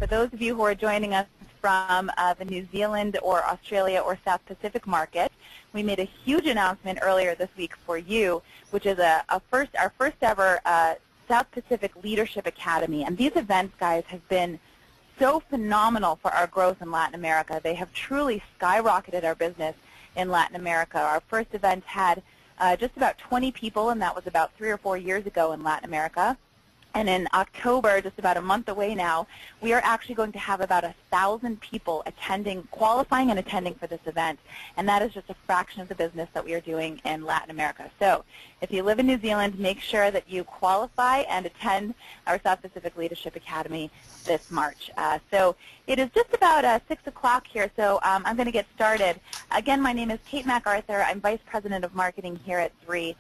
For those of you who are joining us from the New Zealand or Australia or South Pacific market, we made a huge announcement earlier this week for you, which is our first ever South Pacific Leadership Academy. And these events, guys, have been so phenomenal for our growth in Latin America. They have truly skyrocketed our business in Latin America. Our first event had just about 20 people, and that was about 3 or 4 years ago in Latin America. And in October, just about a month away now, we are actually going to have about 1,000 people attending, qualifying and attending for this event. And that is just a fraction of the business that we are doing in Latin America. So if you live in New Zealand, make sure that you qualify and attend our South Pacific Leadership Academy this March. So it is just about 6 o'clock here, so I'm going to get started. Again, my name is Kate MacArthur. I'm Vice President of Marketing here at SAB.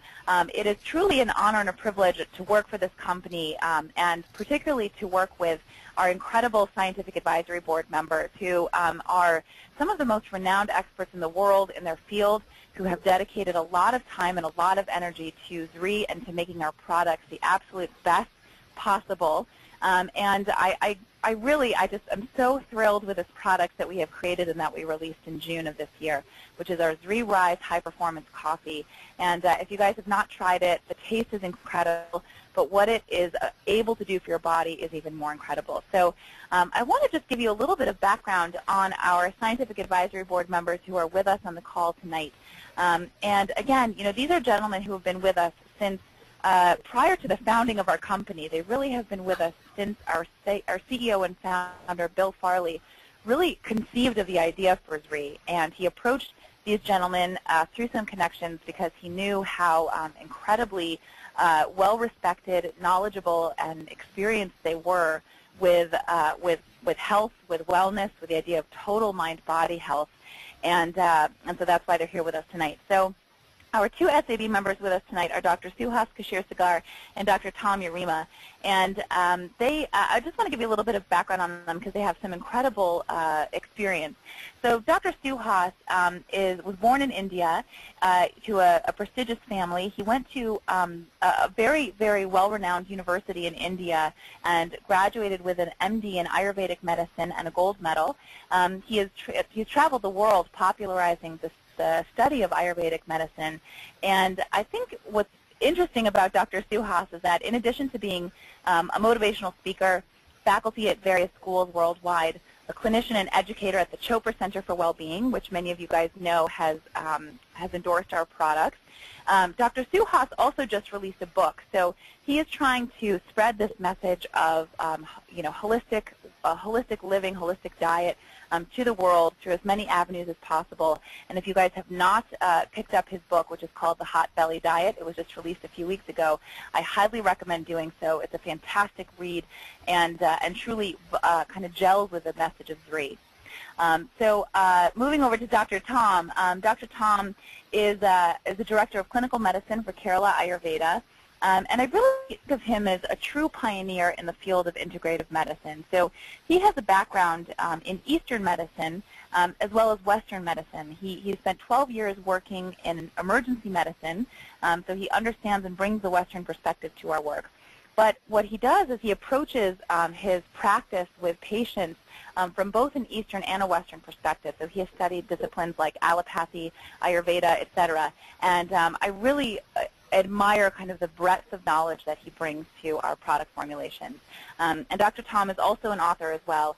It is truly an honor and a privilege to work for this company, and particularly to work with our incredible Scientific Advisory Board members who are some of the most renowned experts in the world in their field, who have dedicated a lot of time and a lot of energy to SAB and to making our products the absolute best possible. And I'm so thrilled with this product that we have created and that we released in June of this year, which is our SAB Rise High Performance Coffee. And if you guys have not tried it, the taste is incredible, but what it is able to do for your body is even more incredible. So I want to just give you a little bit of background on our Scientific Advisory Board members who are with us on the call tonight. And again, you know, these are gentlemen who have been with us since prior to the founding of our company. They really have been with us since our CEO and founder, Bill Farley, really conceived of the idea for SAB. And he approached these gentlemen through some connections because he knew how incredibly well-respected, knowledgeable, and experienced they were with health, with wellness, with the idea of total mind-body health. And so that's why they're here with us tonight. So our two SAB members with us tonight are Dr. Suhas Kashir-Sagar and Dr. Tom Yarima. And I just want to give you a little bit of background on them because they have some incredible experience. So Dr. Suhas was born in India to a prestigious family. He went to a very, very well-renowned university in India and graduated with an MD in Ayurvedic medicine and a gold medal. He's traveled the world popularizing the study of Ayurvedic medicine. And I think what's interesting about Dr. Suhas is that in addition to being a motivational speaker, faculty at various schools worldwide, a clinician and educator at the Chopra Center for Wellbeing, which many of you guys know has endorsed our products, Dr. Suhas also just released a book. So he is trying to spread this message of holistic living, holistic diet to the world through as many avenues as possible. And if you guys have not picked up his book, which is called The Hot Belly Diet, it was just released a few weeks ago, I highly recommend doing so. It's a fantastic read and truly kind of gels with the message of SAB. So moving over to Dr. Tom. Dr. Tom is the Director of Clinical Medicine for Kerala Ayurveda. And I really think of him as a true pioneer in the field of integrative medicine. So he has a background in Eastern medicine as well as Western medicine. He spent 12 years working in emergency medicine, so he understands and brings the Western perspective to our work. But what he does is he approaches his practice with patients from both an Eastern and a Western perspective. So he has studied disciplines like allopathy, Ayurveda, etc. And I really admire kind of the breadth of knowledge that he brings to our product formulations. And Dr. Tom is also an author as well.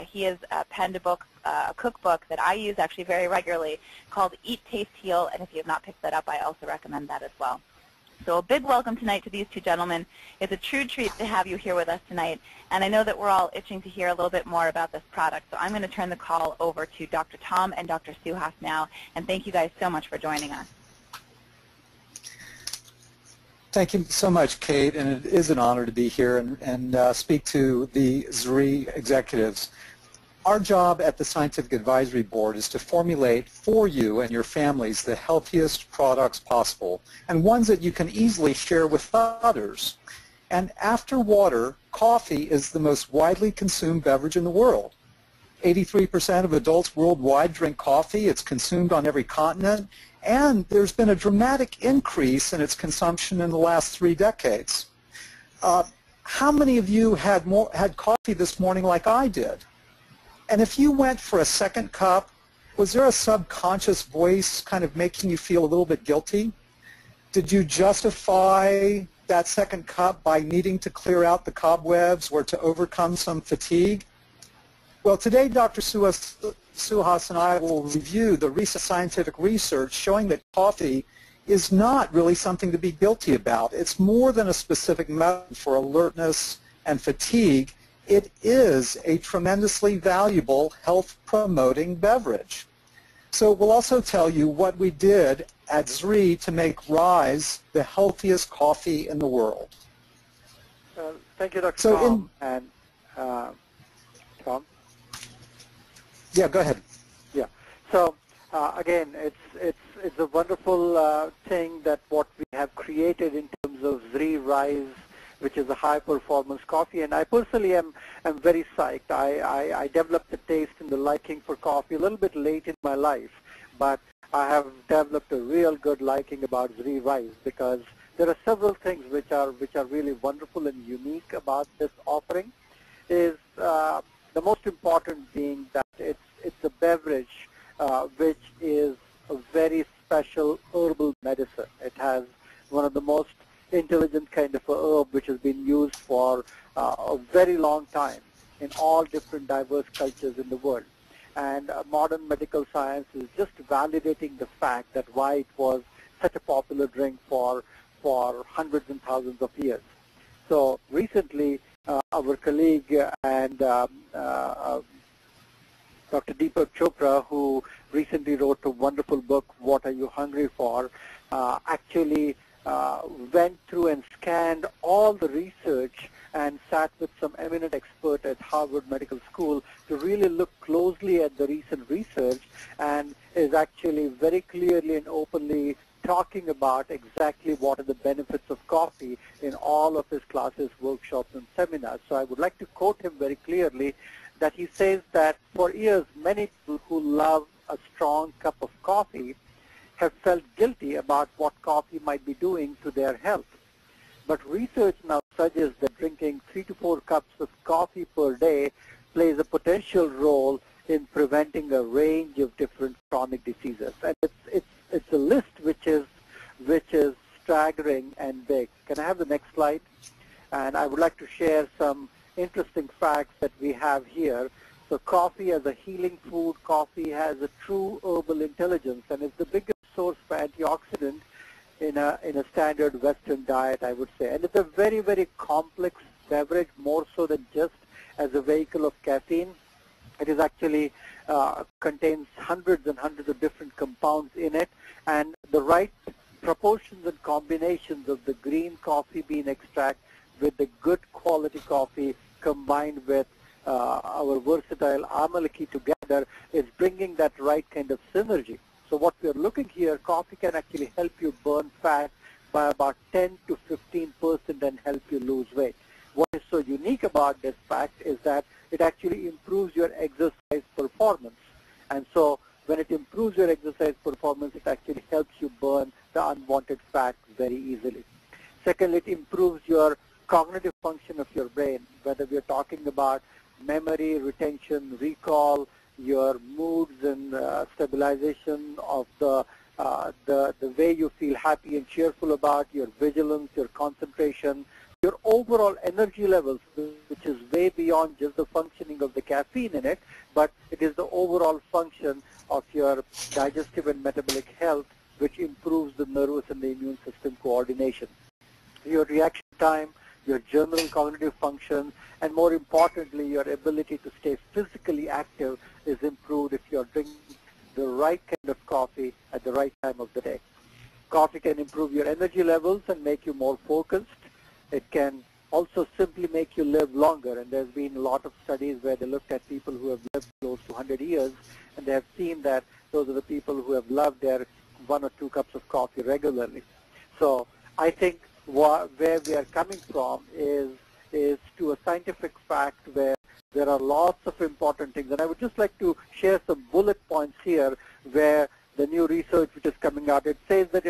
He has penned a book, a cookbook that I use actually very regularly called Eat, Taste, Heal, and if you have not picked that up, I also recommend that as well. So a big welcome tonight to these two gentlemen. It's a true treat to have you here with us tonight, and I know that we're all itching to hear a little bit more about this product, so I'm going to turn the call over to Dr. Tom and Dr. Suhas now, and thank you guys so much for joining us. Thank you so much, Kate, and it is an honor to be here and speak to the SAB executives. Our job at the Scientific Advisory Board is to formulate for you and your families the healthiest products possible and ones that you can easily share with others. And after water, coffee is the most widely consumed beverage in the world. 83% of adults worldwide drink coffee. It's consumed on every continent, and there's been a dramatic increase in its consumption in the last 3 decades. how many of you had coffee this morning like I did? And if you went for a second cup, was there a subconscious voice kind of making you feel a little bit guilty? Did you justify that second cup by needing to clear out the cobwebs or to overcome some fatigue? Well, today Dr. Suhas and I will review the recent scientific research showing that coffee is not really something to be guilty about. It's more than a specific method for alertness and fatigue. It is a tremendously valuable health-promoting beverage. So we'll also tell you what we did at SRI to make Rise the healthiest coffee in the world. Thank you, Dr. Tom. Tom? Yeah, go ahead. Yeah. So again, it's a wonderful thing that what we have created in terms of SRI Rise, which is a high-performance coffee, and I personally am very psyched. I developed the taste and the liking for coffee a little bit late in my life, but I have developed a real good liking about SRI Rise because there are several things which are really wonderful and unique about this offering. Is the most important being that it's a beverage which is a very special herbal medicine. It has one of the most intelligent kind of a herb which has been used for a very long time in all different diverse cultures in the world. And modern medical science is just validating the fact that why it was such a popular drink for hundreds and thousands of years. So recently, our colleague and Dr. Deepak Chopra, who recently wrote a wonderful book, What Are You Hungry For?, actually went through and scanned all the research and sat with some eminent expert at Harvard Medical School to really look closely at the recent research, and is actually very clearly and openly talking about exactly what are the benefits of coffee in all of his classes, workshops, and seminars. So I would like to quote him very clearly that he says that for years, many people who love a strong cup of coffee have felt guilty about what coffee might be doing to their health. But research now suggests that drinking 3 to 4 cups of coffee per day plays a potential role in preventing a range of different chronic diseases. And it's a list which is staggering and big. Can I have the next slide? And I would like to share some interesting facts that we have here. So coffee as a healing food, coffee has a true herbal intelligence, and is the biggest source for antioxidant in a standard Western diet, I would say. And it's a very, very complex beverage, more so than just as a vehicle of caffeine. It is actually contains hundreds and hundreds of different compounds in it, and the right proportions and combinations of the green coffee bean extract with the good quality coffee combined with our versatile amalaki together is bringing that right kind of synergy. So what we are looking here, coffee can actually help you burn fat by about 10 to 15% and help you lose weight. What is so unique about this fact is that it actually improves your exercise performance. And so when it improves your exercise performance, it actually helps you burn the unwanted fat very easily. Second, it improves your cognitive function of your brain, whether we are talking about memory, retention, recall, your moods and stabilization of the way you feel happy and cheerful about, your vigilance, your concentration, your overall energy levels, which is way beyond just the functioning of the caffeine in it, but it is the overall function of your digestive and metabolic health, which improves the nervous and the immune system coordination. Your reaction time, your general cognitive function, and more importantly, your ability to stay physically active is improved if you're drinking the right kind of coffee at the right time of the day. Coffee can improve your energy levels and make you more focused. It can also simply make you live longer, and there's been a lot of studies where they looked at people who have lived close to 100 years, and they have seen that those are the people who have loved their 1 or 2 cups of coffee regularly. So I think where we are coming from is to a scientific fact where there are lots of important things. And I would just like to share some bullet points here where the new research which is coming out, it says that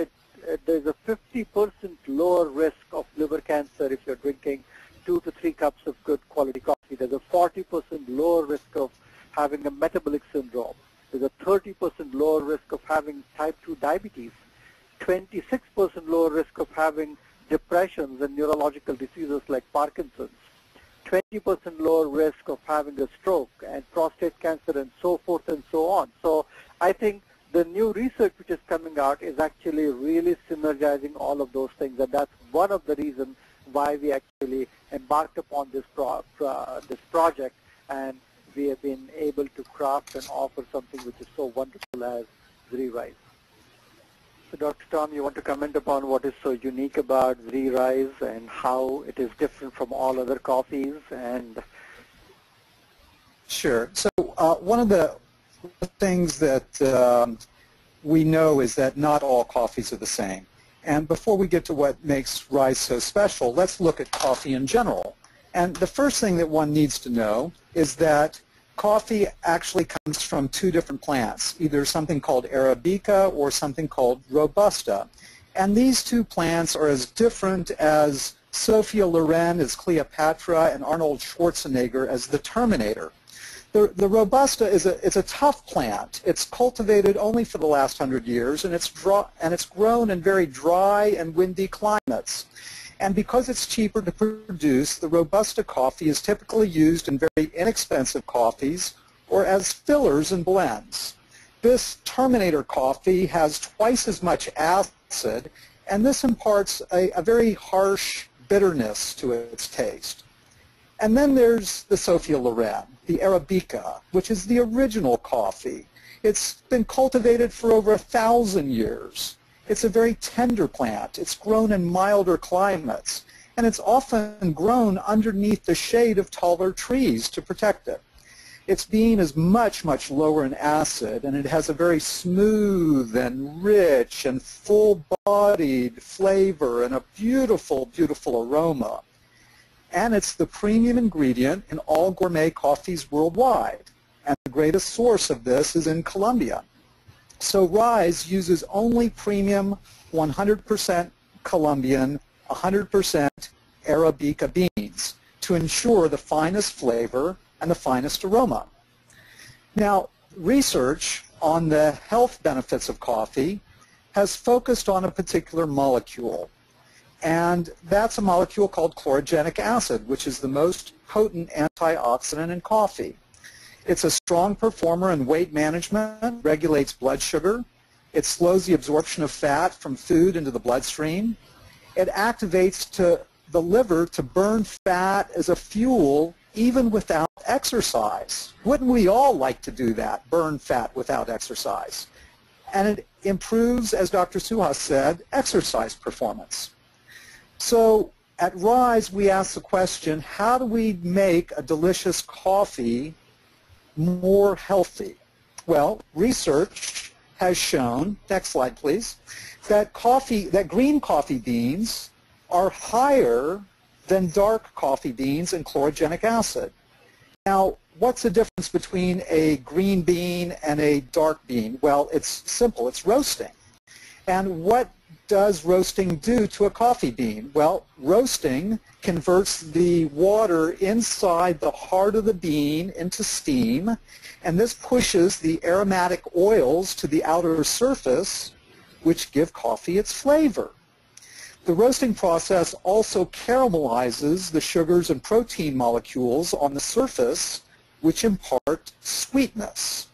there's a 50% lower risk of liver cancer if you're drinking 2 to 3 cups of good quality coffee. There's a 40% lower risk of having a metabolic syndrome. There's a 30% lower risk of having type 2 diabetes, 26% lower risk of having depressions and neurological diseases like Parkinson's, 20% lower risk of having a stroke and prostate cancer and so forth and so on. So I think the new research which is coming out is actually really synergizing all of those things, and that's one of the reasons why we actually embarked upon this project, and we have been able to craft and offer something which is so wonderful as SAB Rise. So Dr. Tom, you want to comment upon what is so unique about SAB Rise and how it is different from all other coffees? And Sure. So one of the things that we know is that not all coffees are the same. And before we get to what makes Rise so special, let's look at coffee in general. And the first thing that one needs to know is that coffee actually comes from 2 different plants, either something called Arabica or something called Robusta. And these 2 plants are as different as Sophia Loren as Cleopatra and Arnold Schwarzenegger as the Terminator. The Robusta is a tough plant. It's cultivated only for the last 100 years, and it's grown in very dry and windy climates. And because it's cheaper to produce, the Robusta coffee is typically used in very inexpensive coffees or as fillers and blends. This Terminator coffee has twice as much acid, and this imparts a very harsh bitterness to its taste. And then there's the Sophia Loren, the Arabica, which is the original coffee. It's been cultivated for over 1,000 years. It's a very tender plant. It's grown in milder climates, and it's often grown underneath the shade of taller trees to protect it. Its bean is much, much lower in acid, and it has a very smooth and rich and full-bodied flavor and a beautiful, beautiful aroma. And it's the premium ingredient in all gourmet coffees worldwide. And the greatest source of this is in Colombia. So Rise uses only premium 100% Colombian, 100% Arabica beans to ensure the finest flavor and the finest aroma. Now, research on the health benefits of coffee has focused on a particular molecule. And that's a molecule called chlorogenic acid, which is the most potent antioxidant in coffee. It's a strong performer in weight management, regulates blood sugar. It slows the absorption of fat from food into the bloodstream. It activates the liver to burn fat as a fuel even without exercise. Wouldn't we all like to do that, burn fat without exercise? And it improves, as Dr. Suhas said, exercise performance. So at Rise, we ask the question, how do we make a delicious coffee more healthy? Well, research has shown, next slide please, that green coffee beans are higher than dark coffee beans in chlorogenic acid. Now, what's the difference between a green bean and a dark bean? Well, it's simple, it's roasting. And what does roasting do to a coffee bean? Well, roasting converts the water inside the heart of the bean into steam, and this pushes the aromatic oils to the outer surface, which give coffee its flavor. The roasting process also caramelizes the sugars and protein molecules on the surface, which impart sweetness.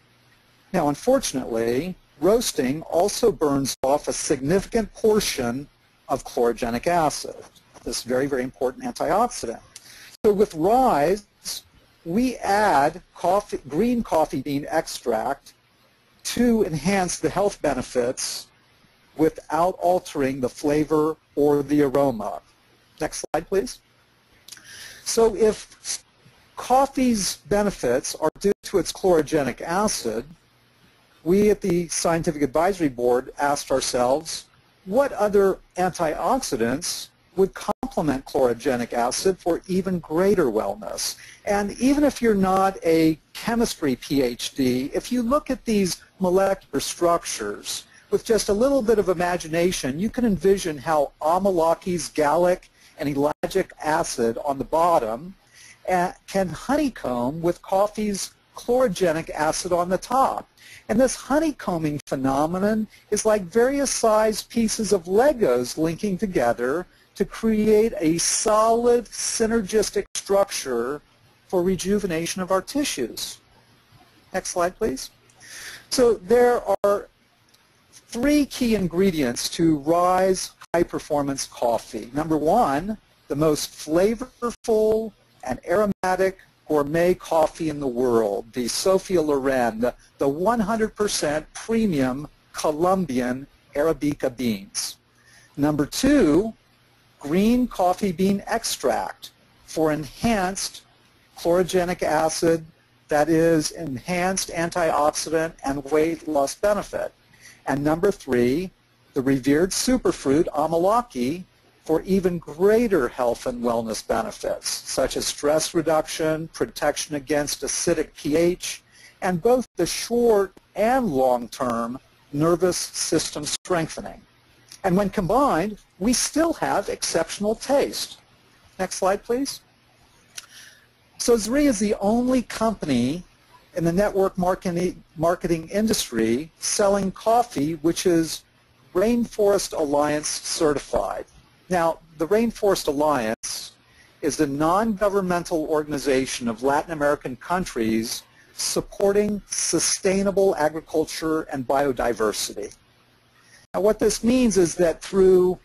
Now, unfortunately, roasting also burns off a significant portion of chlorogenic acid, this very, very important antioxidant. So with Rise, we add green coffee bean extract to enhance the health benefits without altering the flavor or the aroma. Next slide, please. So if coffee's benefits are due to its chlorogenic acid, we at the Scientific Advisory Board asked ourselves, what other antioxidants would complement chlorogenic acid for even greater wellness? And even if you're not a chemistry PhD, if you look at these molecular structures with just a little bit of imagination, you can envision how Amalaki's gallic and ellagic acid on the bottom can honeycomb with coffee's chlorogenic acid on the top. And this honeycombing phenomenon is like various sized pieces of Legos linking together to create a solid synergistic structure for rejuvenation of our tissues. Next slide, please. So there are 3 key ingredients to Rise high-performance coffee. Number 1, the most flavorful and aromatic gourmet coffee in the world, the Sophia Loren, the 100% premium Colombian Arabica beans. Number 2, green coffee bean extract for enhanced chlorogenic acid, that is enhanced antioxidant and weight loss benefit. And number 3, the revered superfruit amalaki for even greater health and wellness benefits, such as stress reduction, protection against acidic pH, and both the short and long-term nervous system strengthening. And when combined, we still have exceptional taste. Next slide, please. So SAB is the only company in the network marketing industry selling coffee which is Rainforest Alliance certified. Now, the Rainforest Alliance is a non-governmental organization of Latin American countries supporting sustainable agriculture and biodiversity. Now, what this means is that through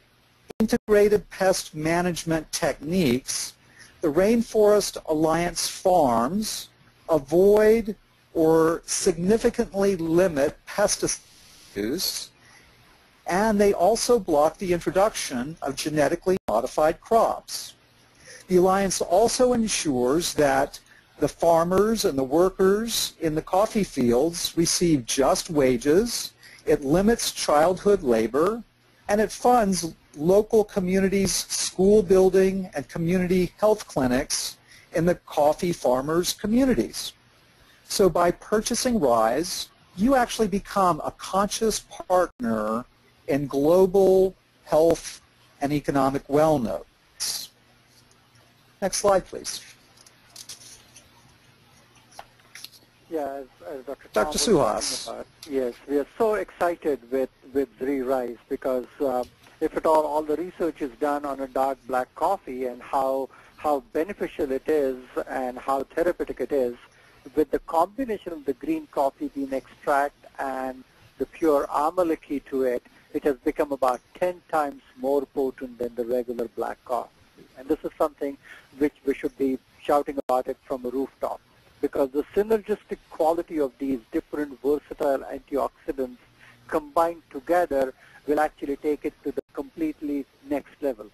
integrated pest management techniques, the Rainforest Alliance farms avoid or significantly limit pesticide use, and they also block the introduction of genetically modified crops. The Alliance also ensures that the farmers and the workers in the coffee fields receive just wages, it limits childhood labor, and it funds local communities' school building and community health clinics in the coffee farmers' communities. So by purchasing Rise, you actually become a conscious partner in global health and economic wellness. Next slide, please. Yeah, as Dr. Suhas. Yes, we are so excited with SAB Rise because if at all the research is done on a dark black coffee and how beneficial it is and how therapeutic it is, with the combination of the green coffee bean extract and the pure amalaki to it, it has become about 10 times more potent than the regular black coffee. And this is something which we should be shouting about it from a rooftop, because the synergistic quality of these different versatile antioxidants combined together will actually take it to the completely next level.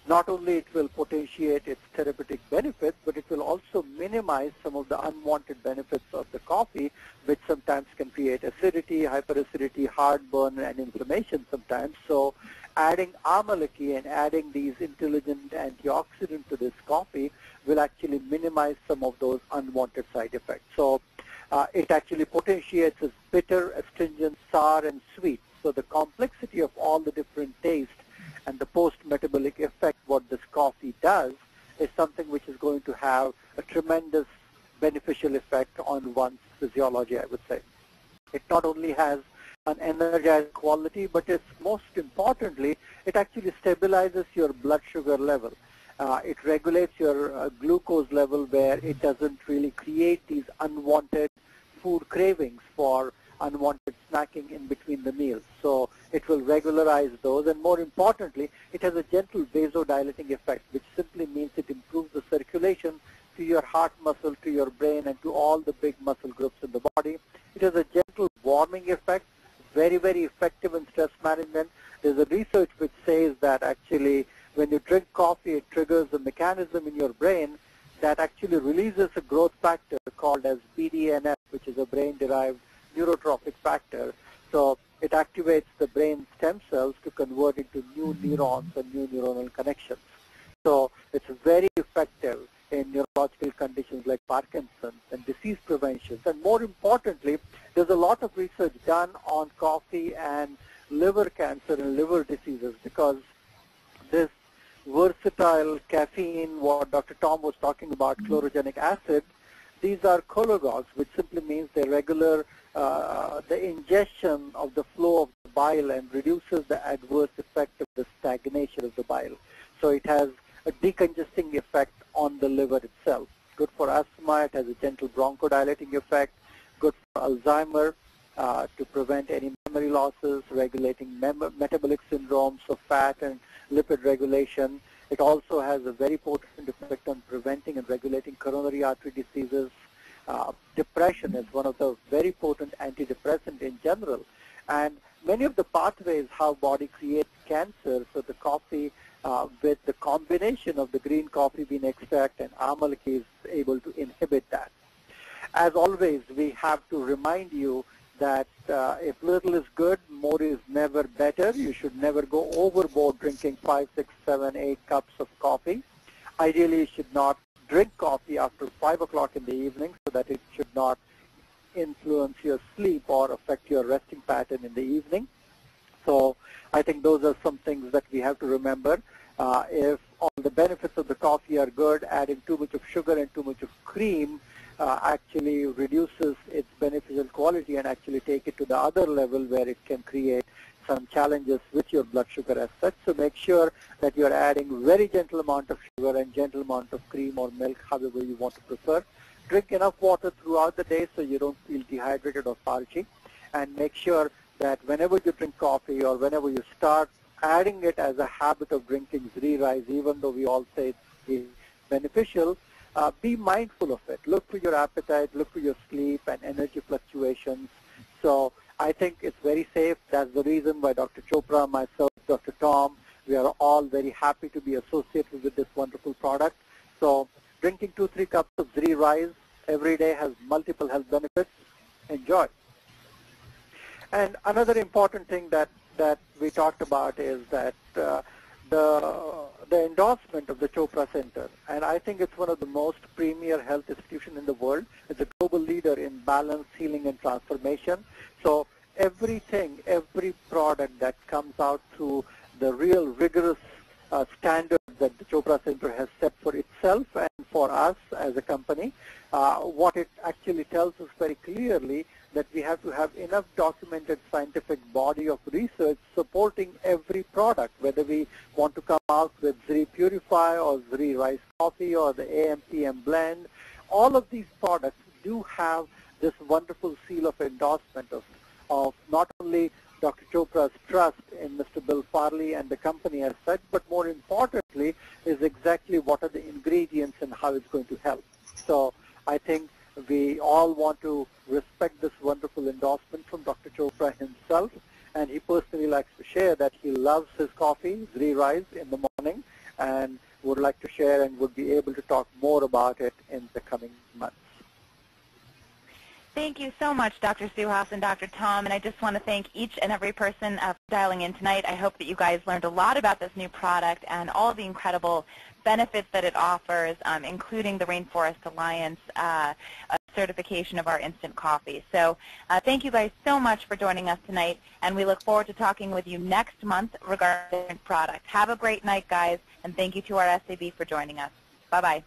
Not only it will potentiate its therapeutic benefits, but it will also minimize some of the unwanted benefits of the coffee, which sometimes can create acidity, hyperacidity, heartburn, and inflammation sometimes. So adding amalaki and adding these intelligent antioxidants to this coffee will actually minimize some of those unwanted side effects. So it actually potentiates as bitter, astringent, sour, and sweet. So the complexity of all the different tastes and the post-metabolic effect what this coffee does is something which is going to have a tremendous beneficial effect on one's physiology, I would say. It not only has an energized quality, but it's most importantly, it actually stabilizes your blood sugar level. It regulates your glucose level where it doesn't really create these unwanted food cravings for unwanted snacking in between the meals. So it will regularize those, and more importantly, it has a gentle vasodilating effect, which simply means it improves the circulation to your heart muscle, to your brain, and to all the big muscle groups in the body. It has a gentle warming effect, very, very effective in stress management. There's a research which says that actually when you drink coffee, it triggers a mechanism in your brain that actually releases a growth factor called as BDNF, which is a brain-derived neurotrophic factor. So it activates the brain stem cells to convert into new neurons and new neuronal connections. So it's very effective in neurological conditions like Parkinson's and disease prevention. And more importantly, there's a lot of research done on coffee and liver cancer and liver diseases, because this versatile caffeine, what Dr. Tom was talking about, chlorogenic acid. These are cholagogues, which simply means they regular the ingestion of the flow of the bile and reduces the adverse effect of the stagnation of the bile. So it has a decongesting effect on the liver itself. Good for asthma, it has a gentle bronchodilating effect. Good for Alzheimer, to prevent any memory losses, regulating metabolic syndromes of fat and lipid regulation. It also has a very potent effect on preventing and regulating coronary artery diseases. Depression is one of the very potent antidepressant in general. And many of the pathways how body creates cancer, so the coffee with the combination of the green coffee bean extract and amalaki is able to inhibit that. As always, we have to remind you that if little is good, more is never better. You should never go overboard drinking 5, 6, 7, 8 cups of coffee. Ideally, you should not drink coffee after 5 o'clock in the evening so that it should not influence your sleep or affect your resting pattern in the evening. So I think those are some things that we have to remember. If all the benefits of the coffee are good, adding too much of sugar and too much of cream actually reduces its beneficial quality and actually take it to the other level where it can create some challenges with your blood sugar as such. So make sure that you're adding very gentle amount of sugar and gentle amount of cream or milk, however you want to prefer. Drink enough water throughout the day so you don't feel dehydrated or parchy. And make sure that whenever you drink coffee or whenever you start adding it as a habit of drinking SAB Rise, even though we all say it's beneficial, be mindful of it. Look for your appetite, look for your sleep and energy fluctuations. So I think it's very safe. That's the reason why Dr. Chopra, myself, Dr. Tom, we are all very happy to be associated with this wonderful product. So drinking 2-3 cups of SAB Rise every day has multiple health benefits. Enjoy. And another important thing that we talked about is that the endorsement of the Chopra Center, and I think it's one of the most premier health institutions in the world. It's a global leader in balance, healing, and transformation. So everything, every product that comes out through the real rigorous standards that the Chopra Center has set for itself and for us as a company, what it actually tells us very clearly that we have to have enough documented scientific body of research supporting every product, whether we want to come out with SAB Purify or SAB Rice Coffee or the AM/PM blend. All of these products do have this wonderful seal of endorsement of not only Dr. Chopra's trust in Mr. Bill Farley and the company as such, but more importantly is exactly what are the ingredients and how it's going to help. So I think we all want to respect this wonderful endorsement from Dr. Chopra himself, and he personally likes to share that he loves his coffee, SAB Rise, in the morning, and would like to share and would be able to talk more about it in the coming months. Thank you so much, Dr. Suhas and Dr. Tom, and I just want to thank each and every person for dialing in tonight. I hope that you guys learned a lot about this new product and all the incredible benefits that it offers, including the Rainforest Alliance certification of our instant coffee. So thank you guys so much for joining us tonight, and we look forward to talking with you next month regarding the product. Have a great night, guys, and thank you to our SAB for joining us. Bye-bye.